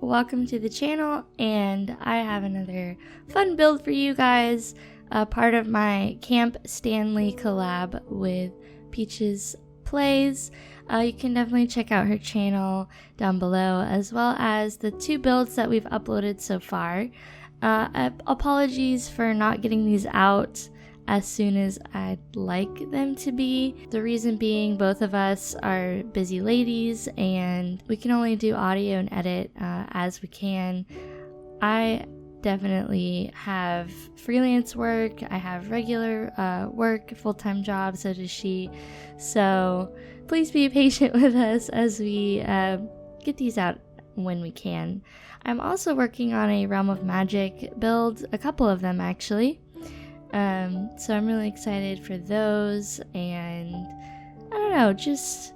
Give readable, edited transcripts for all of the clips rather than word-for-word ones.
welcome to the channel, and I have another fun build for you guys, part of my Camp Stanley collab with Peaches Plays. You can definitely check out her channel down below, as well as the 2 builds that we've uploaded so far. Apologies for not getting these out as soon as I'd like them to be. The reason being, both of us are busy ladies and we can only do audio and edit as we can. I definitely have freelance work, I have regular work, full-time job, so does she. So please be patient with us as we get these out when we can. I'm also working on a Realm of Magic build, a couple of them actually. So I'm really excited for those, and I don't know, just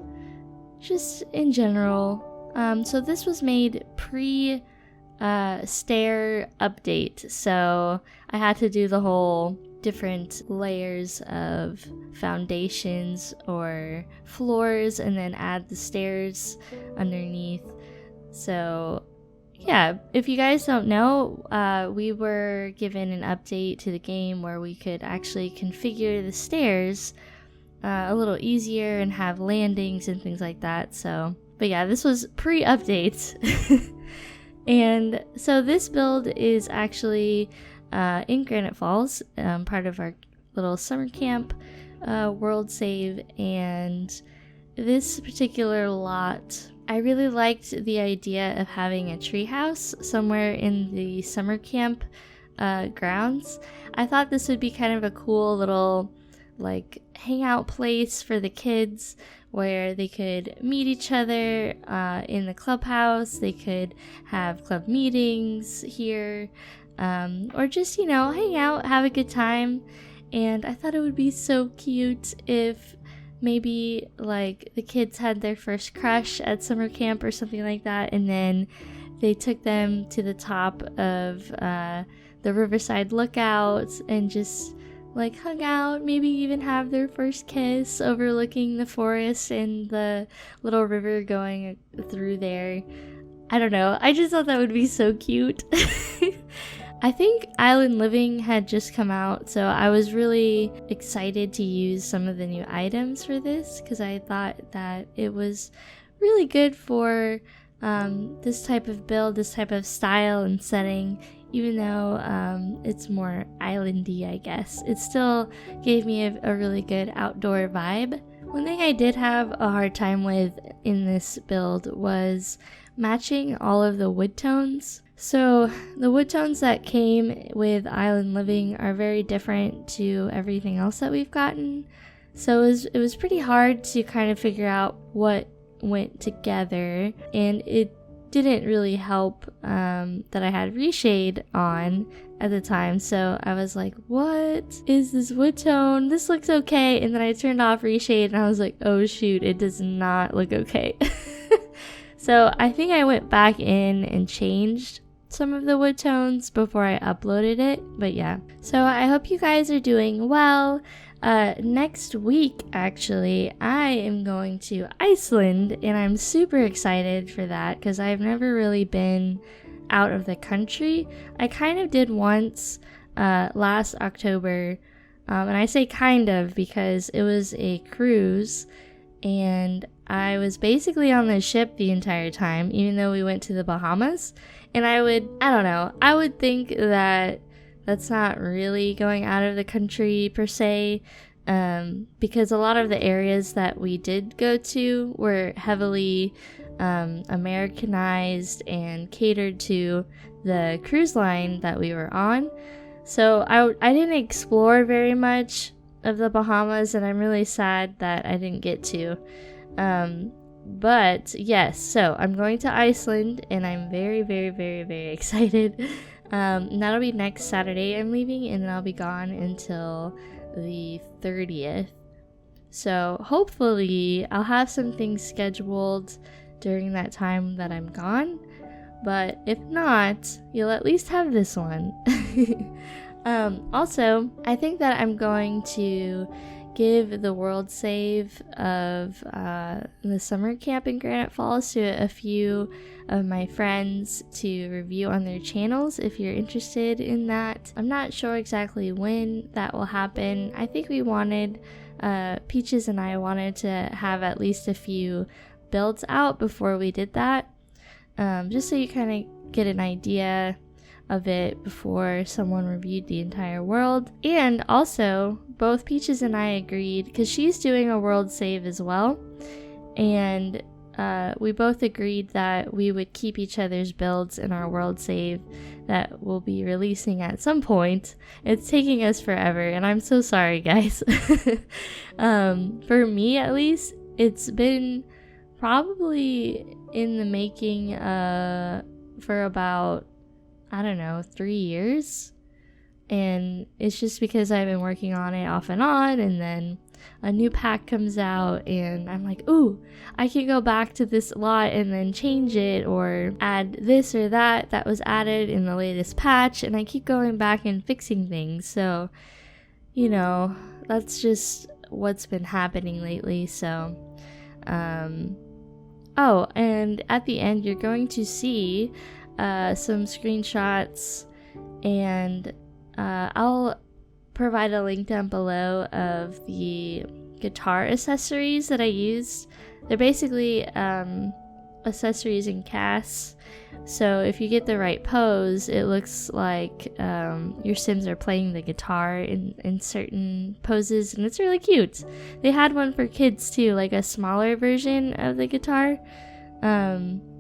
in general. So this was made pre stair update, so I had to do the whole different layers of foundations or floors and then add the stairs underneath. So yeah, if you guys don't know, we were given an update to the game where we could actually configure the stairs a little easier and have landings and things like that. So, but yeah, this was pre-update. And so this build is actually in Granite Falls, part of our little summer camp world save. And this particular lot, I really liked the idea of having a treehouse somewhere in the summer camp grounds. I thought this would be kind of a cool little like hangout place for the kids where they could meet each other in the clubhouse. They could have club meetings here, or just, you know, hang out, have a good time. And I thought it would be so cute if maybe like the kids had their first crush at summer camp or something like that, and then they took them to the top of the Riverside lookout and just like hung out, maybe even have their first kiss overlooking the forest and the little river going through there. I don't know, I just thought that would be so cute. I think Island Living had just come out, so I was really excited to use some of the new items for this because I thought that it was really good for this type of build, this type of style and setting, even though it's more islandy, I guess. It still gave me a really good outdoor vibe. One thing I did have a hard time with in this build was matching all of the wood tones. So the wood tones that came with Island Living are very different to everything else that we've gotten. So it was pretty hard to kind of figure out what went together, and it didn't really help that I had reshade on at the time. So I was like, what is this wood tone? This looks okay. And then I turned off reshade and I was like, oh shoot, it does not look okay. So I think I went back in and changed some of the wood tones before I uploaded it, but yeah. So I hope you guys are doing well. Next week, actually, I am going to Iceland, and I'm super excited for that because I've never really been out of the country. I kind of did once last October, and I say kind of because it was a cruise, and I was basically on the ship the entire time, even though we went to the Bahamas. And I don't know, I would think that that's not really going out of the country per se, because a lot of the areas that we did go to were heavily Americanized and catered to the cruise line that we were on. So I didn't explore very much of the Bahamas, and I'm really sad that I didn't get to. But yes, so I'm going to Iceland, and I'm very, very, very, very excited. And that'll be next Saturday I'm leaving, and then I'll be gone until the 30th. So hopefully I'll have some things scheduled during that time that I'm gone. But if not, you'll at least have this one. Also, I think that I'm going to give the world save of the summer camp in Granite Falls to a few of my friends to review on their channels if you're interested in that. I'm not sure exactly when that will happen. I think we wanted, Peaches and I wanted to have at least a few builds out before we did that, just so you kind of get an idea of it before someone reviewed the entire world. And also, both Peaches and I agreed, because she's doing a world save as well, and we both agreed that we would keep each other's builds in our world save that we'll be releasing at some point. It's taking us forever, and I'm so sorry, guys. For me, at least, it's been probably in the making for about, I don't know, 3 years. And it's just because I've been working on it off and on, and then a new pack comes out and I'm like, ooh, I can go back to this lot and then change it or add this or that was added in the latest patch, and I keep going back and fixing things. So, you know, that's just what's been happening lately. So, oh, and at the end you're going to see some screenshots, and I'll provide a link down below of the guitar accessories that I used. They're basically accessories in casts, so if you get the right pose, it looks like your Sims are playing the guitar in certain poses, and it's really cute. They had one for kids too, like a smaller version of the guitar,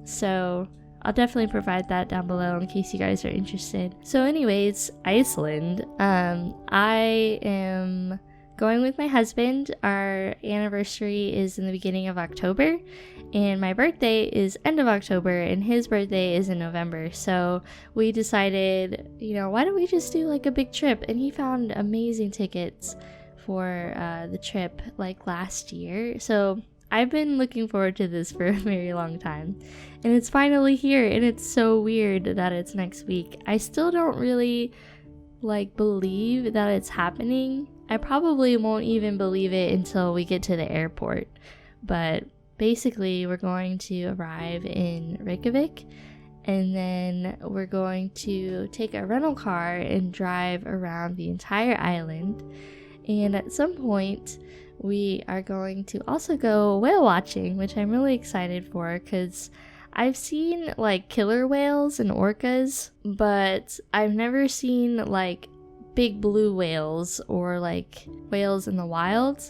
so I'll definitely provide that down below in case you guys are interested. So anyways, Iceland. I am going with my husband. Our anniversary is in the beginning of October, and my birthday is end of October, and his birthday is in November. So we decided, you know, why don't we just do like a big trip? And he found amazing tickets for the trip like last year. So I've been looking forward to this for a very long time, and it's finally here, and it's so weird that it's next week. I still don't really like believe that it's happening. I probably won't even believe it until we get to the airport, but basically we're going to arrive in Reykjavik, and then we're going to take a rental car and drive around the entire island, and at some point we are going to also go whale watching, which I'm really excited for because I've seen like killer whales and orcas, but I've never seen like big blue whales or like whales in the wild.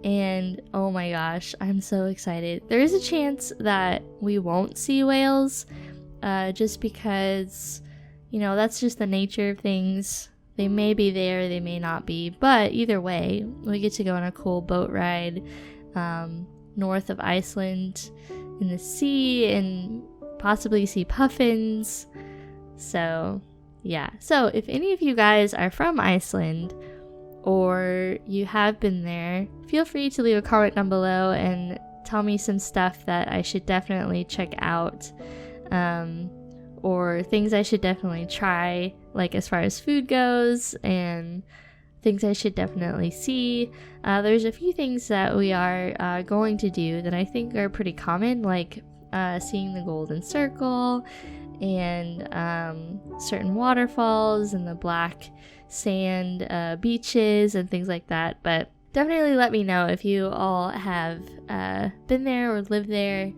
And oh my gosh, I'm so excited. There is a chance that we won't see whales, just because, you know, that's just the nature of things. They may be there, they may not be, but either way, we get to go on a cool boat ride north of Iceland in the sea and possibly see puffins. So yeah, so if any of you guys are from Iceland or you have been there, feel free to leave a comment down below and tell me some stuff that I should definitely check out, or things I should definitely try, like as far as food goes, and things I should definitely see. There's a few things that we are going to do that I think are pretty common, like seeing the golden circle and certain waterfalls and the black sand beaches and things like that. But definitely let me know if you all have been there or lived there.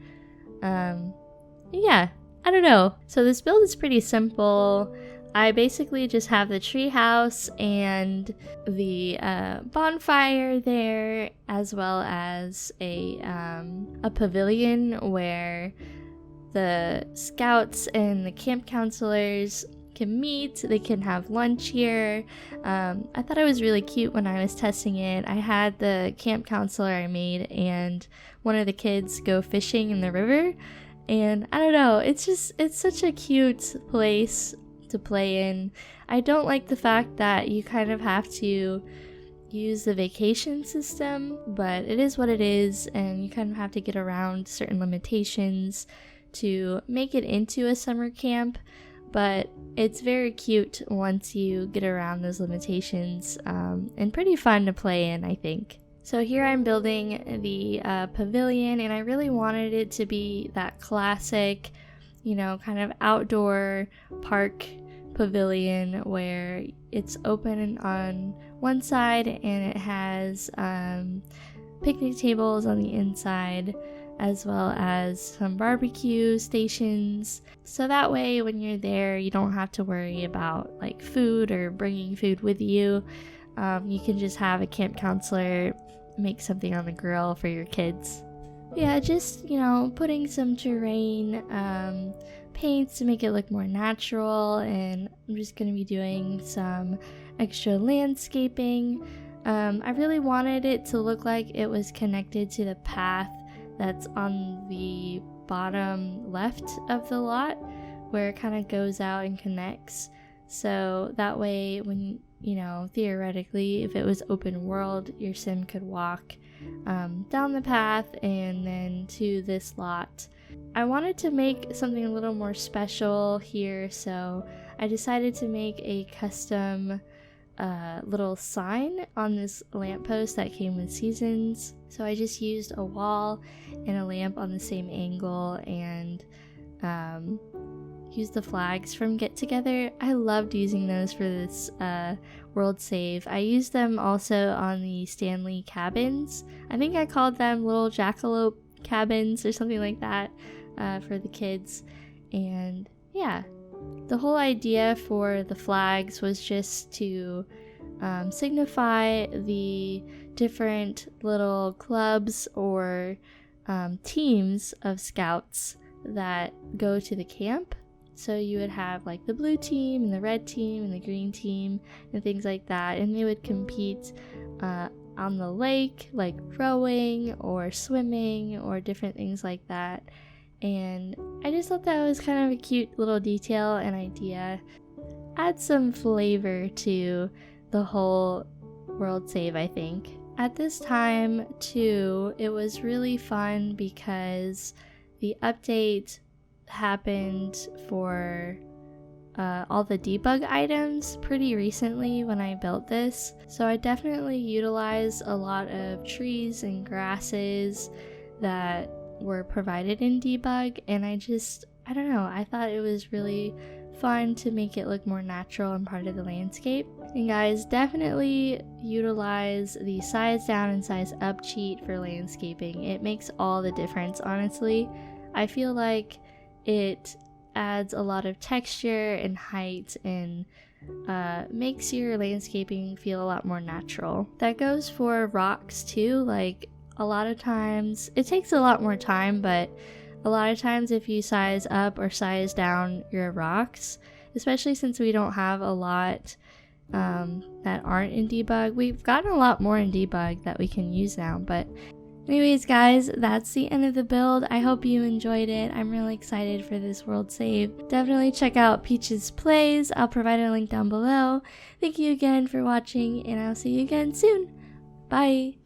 Yeah, I don't know. So this build is pretty simple. I basically just have the treehouse and the bonfire there, as well as a pavilion where the scouts and the camp counselors can meet. They can have lunch here. I thought it was really cute when I was testing it. I had the camp counselor I made and one of the kids go fishing in the river. And I don't know, it's such a cute place to play in. I don't like the fact that you kind of have to use the vacation system, but it is what it is, and you kind of have to get around certain limitations to make it into a summer camp. but it's very cute once you get around those limitations, and pretty fun to play in, I think. So here I'm building the pavilion, and I really wanted it to be that classic, you know, kind of outdoor park pavilion where it's open on one side and it has picnic tables on the inside, as well as some barbecue stations. So that way when you're there, you don't have to worry about like food or bringing food with you. You can just have a camp counselor make something on the grill for your kids. Yeah, just, you know, putting some terrain paints to make it look more natural, and I'm just going to be doing some extra landscaping. I really wanted it to look like it was connected to the path that's on the bottom left of the lot, where it kind of goes out and connects. So that way, when, you know, theoretically, if it was open world, your sim could walk down the path and then to this lot. I wanted to make something a little more special here, so I decided to make a custom little sign on this lamppost that came with seasons. So I just used a wall and a lamp on the same angle, and used the flags from Get Together. I loved using those for this world save. I used them also on the Stanley cabins. I think I called them little jackalope cabins or something like that for the kids. And yeah, the whole idea for the flags was just to signify the different little clubs or teams of scouts that go to the camp. So you would have like the blue team and the red team and the green team and things like that, and they would compete on the lake, like rowing or swimming or different things like that. And I just thought that was kind of a cute little detail and idea. Add some flavor to the whole world save, I think. At this time too, it was really fun because the update happened for all the debug items pretty recently when I built this. So I definitely utilized a lot of trees and grasses that were provided in debug, and I don't know, I thought it was really fun to make it look more natural and part of the landscape. And guys, definitely utilize the size down and size up cheat for landscaping. It makes all the difference, honestly. I feel like it adds a lot of texture and height and makes your landscaping feel a lot more natural. That goes for rocks too. Like, a lot of times it takes a lot more time, but a lot of times if you size up or size down your rocks, especially since we don't have a lot that aren't in debug, we've gotten a lot more in debug that we can use now. But anyways guys, that's the end of the build. I hope you enjoyed it. I'm really excited for this world save. Definitely check out Peach's plays. I'll provide a link down below. Thank you again for watching, and I'll see you again soon. Bye!